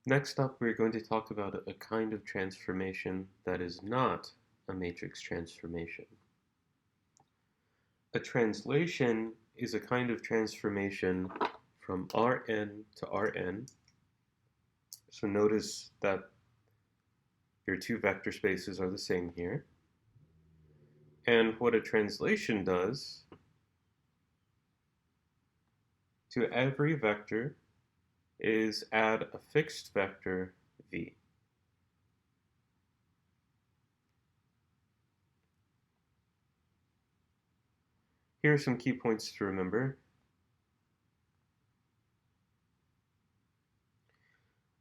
Next up, we're going to talk about a kind of transformation that is not a matrix transformation. A translation is a kind of transformation from Rn to Rn. So notice that your two vector spaces are the same here. And what a translation does to every vector is add a fixed vector v. Here are some key points to remember.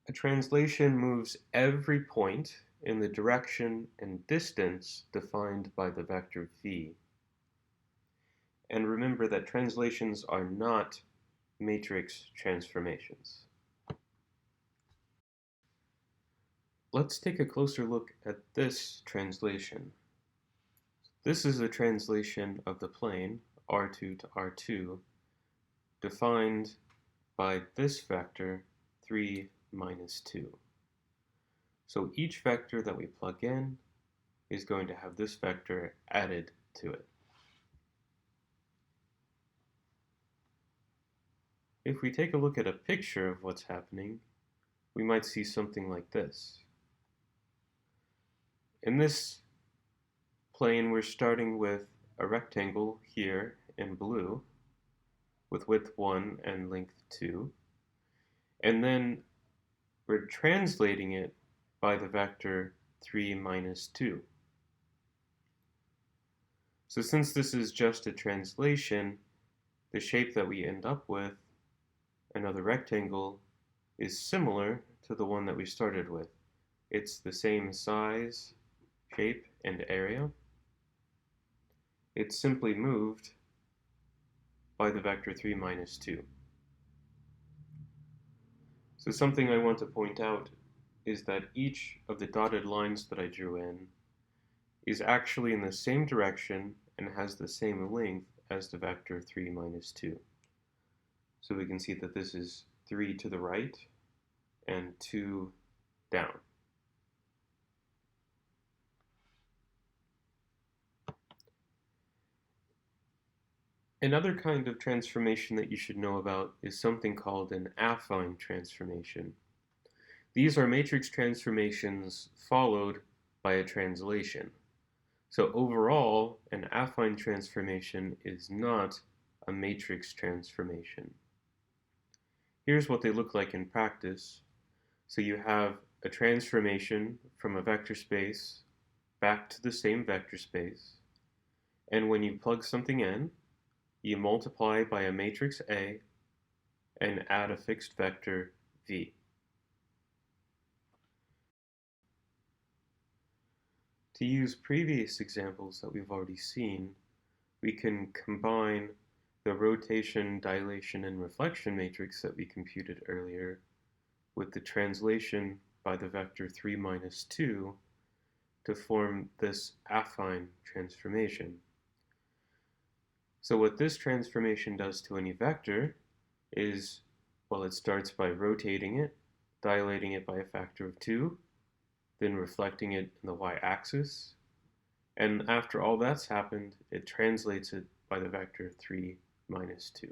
A translation moves every point in the direction and distance defined by the vector v. And remember that translations are not matrix transformations. Let's take a closer look at this translation. This is a translation of the plane R2 to R2 defined by this vector 3 minus 2. So each vector that we plug in is going to have this vector added to it. If we take a look at a picture of what's happening, we might see something like this. In this plane, we're starting with a rectangle here in blue with width 1 and length 2, and then we're translating it by the vector 3 minus 2. So since this is just a translation, the shape that we end up with, another rectangle, is similar to the one that we started with. It's the same size, shape, and area. It's simply moved by the vector 3 minus 2. So something I want to point out is that each of the dotted lines that I drew in is actually in the same direction and has the same length as the vector 3 minus 2. So we can see that this is 3 to the right and 2 down. Another kind of transformation that you should know about is something called an affine transformation. These are matrix transformations followed by a translation. So overall, an affine transformation is not a matrix transformation. Here's what they look like in practice. So you have a transformation from a vector space back to the same vector space, and when you plug something in, you multiply by a matrix A and add a fixed vector V. To use previous examples that we've already seen, we can combine the rotation, dilation, and reflection matrix that we computed earlier with the translation by the vector 3 minus 2 to form this affine transformation. So what this transformation does to any vector is, well, it starts by rotating it, dilating it by a factor of 2, then reflecting it in the y-axis, and after all that's happened, it translates it by the vector 3 minus 2.